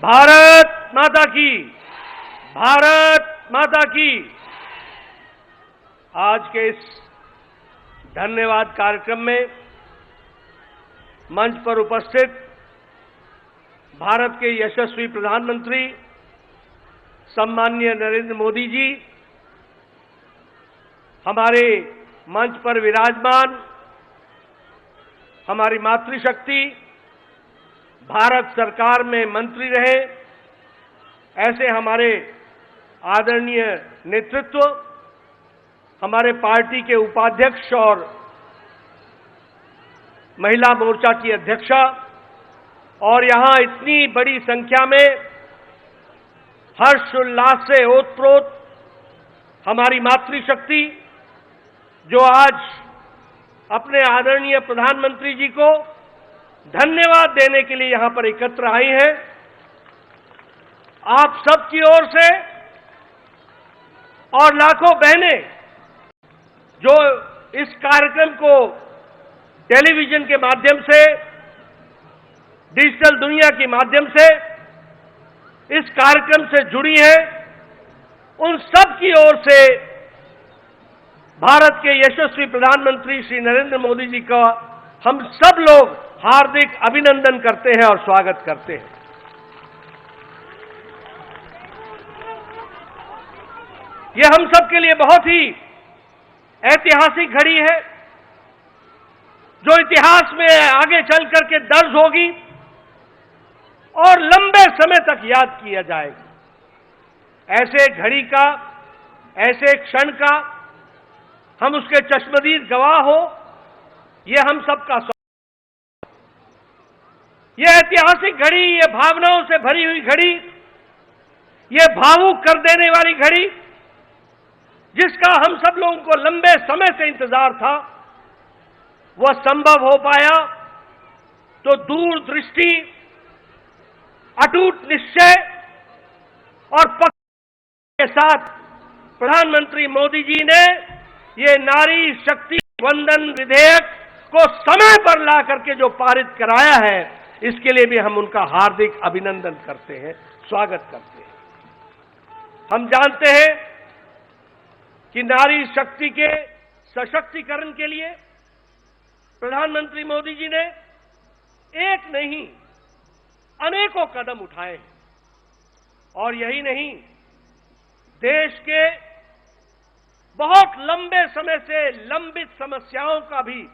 भारत माता की, भारत माता की। आज के इस धन्यवाद कार्यक्रम में मंच पर उपस्थित भारत के यशस्वी प्रधानमंत्री सम्माननीय नरेंद्र मोदी जी, हमारे मंच पर विराजमान हमारी मातृशक्ति, भारत सरकार में मंत्री रहे ऐसे हमारे आदरणीय नेतृत्व, हमारे पार्टी के उपाध्यक्ष और महिला मोर्चा की अध्यक्षा, और यहां इतनी बड़ी संख्या में हर्ष उल्लास से ओतप्रोत हमारी मातृशक्ति जो आज अपने आदरणीय प्रधानमंत्री जी को धन्यवाद देने के लिए यहां पर एकत्र आई हैं। आप सबकी ओर से और लाखों बहनें जो इस कार्यक्रम को टेलीविजन के माध्यम से, डिजिटल दुनिया के माध्यम से इस कार्यक्रम से जुड़ी हैं, उन सब की ओर से भारत के यशस्वी प्रधानमंत्री श्री नरेंद्र मोदी जी का हम सब लोग हार्दिक अभिनंदन करते हैं और स्वागत करते हैं। यह हम सब के लिए बहुत ही ऐतिहासिक घड़ी है जो इतिहास में आगे चल करके दर्ज होगी और लंबे समय तक याद किया जाएगा। ऐसे घड़ी का, ऐसे क्षण का हम उसके चश्मदीद गवाह हो, यह हम सबका सौभाग्य। यह ऐतिहासिक घड़ी, यह भावनाओं से भरी हुई घड़ी, यह भावुक कर देने वाली घड़ी जिसका हम सब लोगों को लंबे समय से इंतजार था, वह संभव हो पाया तो दूरदृष्टि, अटूट निश्चय और पक्ष के साथ प्रधानमंत्री मोदी जी ने ये नारी शक्ति वंदन विधेयक को समय पर ला करके जो पारित कराया है, इसके लिए भी हम उनका हार्दिक अभिनंदन करते हैं, स्वागत करते हैं। हम जानते हैं कि नारी शक्ति के सशक्तिकरण के लिए प्रधानमंत्री मोदी जी ने एक नहीं अनेकों कदम उठाए हैं, और यही नहीं, देश के बहुत लंबे समय से लंबित समस्याओं का भी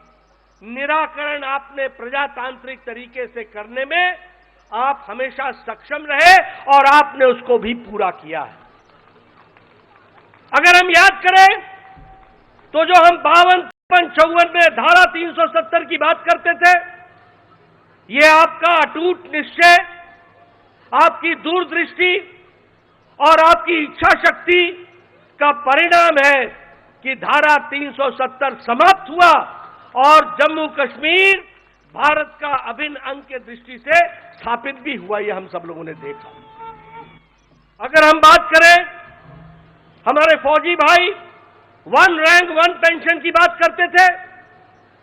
निराकरण आपने प्रजातांत्रिक तरीके से करने में आप हमेशा सक्षम रहे और आपने उसको भी पूरा किया है। अगर हम याद करें तो जो हम 52, 54 में धारा 370 की बात करते थे, ये आपका अटूट निश्चय, आपकी दूरदृष्टि और आपकी इच्छा शक्ति का परिणाम है कि धारा 370 समाप्त हुआ और जम्मू कश्मीर भारत का अभिन्न अंग के दृष्टि से स्थापित भी हुआ। यह हम सब लोगों ने देखा। अगर हम बात करें, हमारे फौजी भाई 1 रैंक 1 पेंशन की बात करते थे,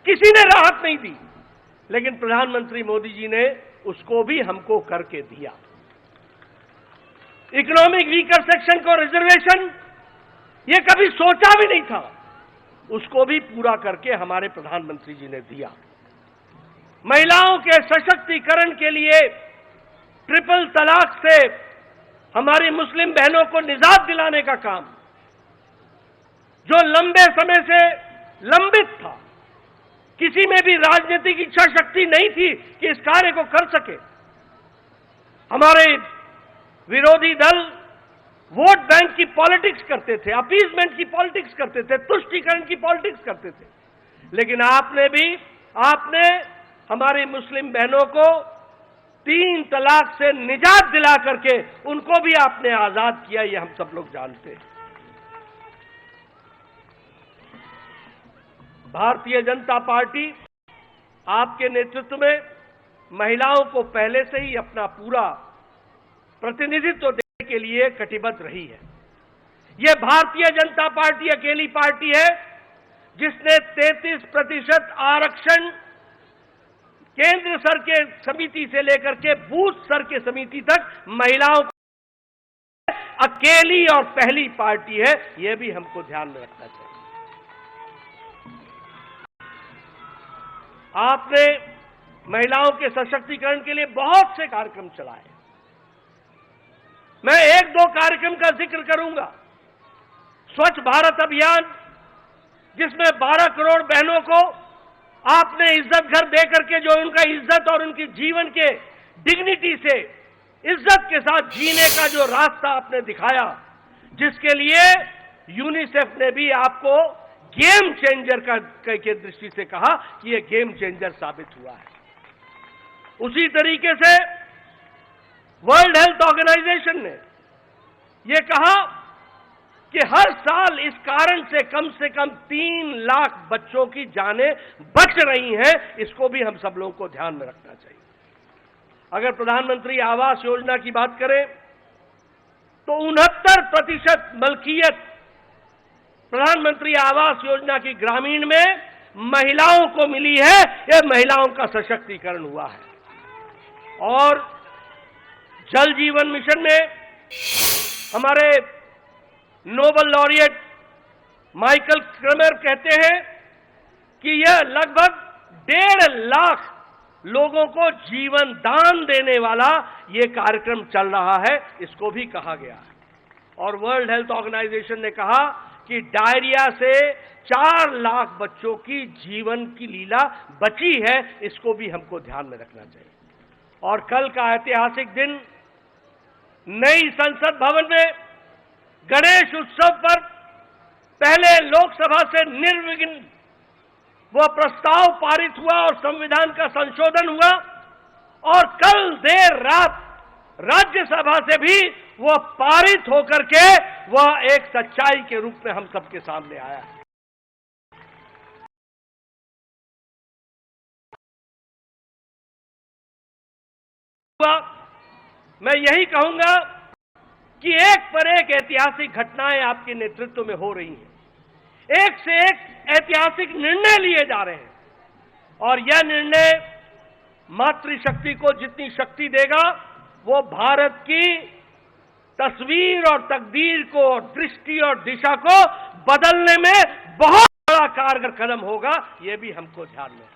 किसी ने राहत नहीं दी, लेकिन प्रधानमंत्री मोदी जी ने उसको भी हमको करके दिया। इकोनॉमिक वीकर सेक्शन को रिजर्वेशन, ये कभी सोचा भी नहीं था, उसको भी पूरा करके हमारे प्रधानमंत्री जी ने दिया। महिलाओं के सशक्तिकरण के लिए ट्रिपल तलाक से हमारी मुस्लिम बहनों को निजात दिलाने का काम, जो लंबे समय से लंबित था, किसी में भी राजनीतिक इच्छा शक्ति नहीं थी कि इस कार्य को कर सके। हमारे विरोधी दल वोट बैंक की पॉलिटिक्स करते थे, अपीजमेंट की पॉलिटिक्स करते थे, तुष्टीकरण की पॉलिटिक्स करते थे, लेकिन आपने हमारी मुस्लिम बहनों को 3 तलाक से निजात दिला करके उनको भी आपने आजाद किया, ये हम सब लोग जानते हैं। भारतीय जनता पार्टी आपके नेतृत्व में महिलाओं को पहले से ही अपना पूरा प्रतिनिधित्व देने के लिए कटिबद्ध रही है। यह भारतीय जनता पार्टी अकेली पार्टी है जिसने 33% आरक्षण केंद्र स्तर के समिति से लेकर के बूथ स्तर के समिति तक महिलाओं अकेली और पहली पार्टी है, यह भी हमको ध्यान में रखना चाहिए। आपने महिलाओं के सशक्तिकरण के लिए बहुत से कार्यक्रम चलाए। मैं एक दो कार्यक्रम का जिक्र करूंगा। स्वच्छ भारत अभियान, जिसमें 12 करोड़ बहनों को आपने इज्जत घर दे करके जो उनका इज्जत और उनकी जीवन के डिग्निटी से इज्जत के साथ जीने का जो रास्ता आपने दिखाया, जिसके लिए यूनिसेफ ने भी आपको गेम चेंजर के दृष्टि से कहा कि यह गेम चेंजर साबित हुआ है। उसी तरीके से वर्ल्ड हेल्थ ऑर्गेनाइजेशन ने यह कहा कि हर साल इस कारण से कम 3 लाख बच्चों की जानें बच रही हैं। इसको भी हम सब लोगों को ध्यान में रखना चाहिए। अगर प्रधानमंत्री आवास योजना की बात करें तो 69% मलकियत प्रधानमंत्री आवास योजना की ग्रामीण में महिलाओं को मिली है। यह महिलाओं का सशक्तिकरण हुआ है। और जल जीवन मिशन में हमारे नोबेल लॉरिएट माइकल क्रमर कहते हैं कि यह लगभग 1.5 लाख लोगों को जीवन दान देने वाला यह कार्यक्रम चल रहा है। इसको भी कहा गया है। और वर्ल्ड हेल्थ ऑर्गेनाइजेशन ने कहा कि डायरिया से 4 लाख बच्चों की जीवन की लीला बची है। इसको भी हमको ध्यान में रखना चाहिए। और कल का ऐतिहासिक दिन नई संसद भवन में गणेश उत्सव पर पहले लोकसभा से निर्विघ्न वह प्रस्ताव पारित हुआ और संविधान का संशोधन हुआ। और कल देर रात राज्यसभा से भी वह पारित होकर के वह एक सच्चाई के रूप में हम सबके सामने आया है। मैं यही कहूंगा कि एक पर एक ऐतिहासिक घटनाएं आपके नेतृत्व में हो रही हैं। एक से एक ऐतिहासिक निर्णय लिए जा रहे हैं। और यह निर्णय मातृशक्ति को जितनी शक्ति देगा, वो भारत की तस्वीर और तकदीर को, दृष्टि और दिशा को बदलने में बहुत बड़ा कारगर कदम होगा। यह भी हमको ध्यान में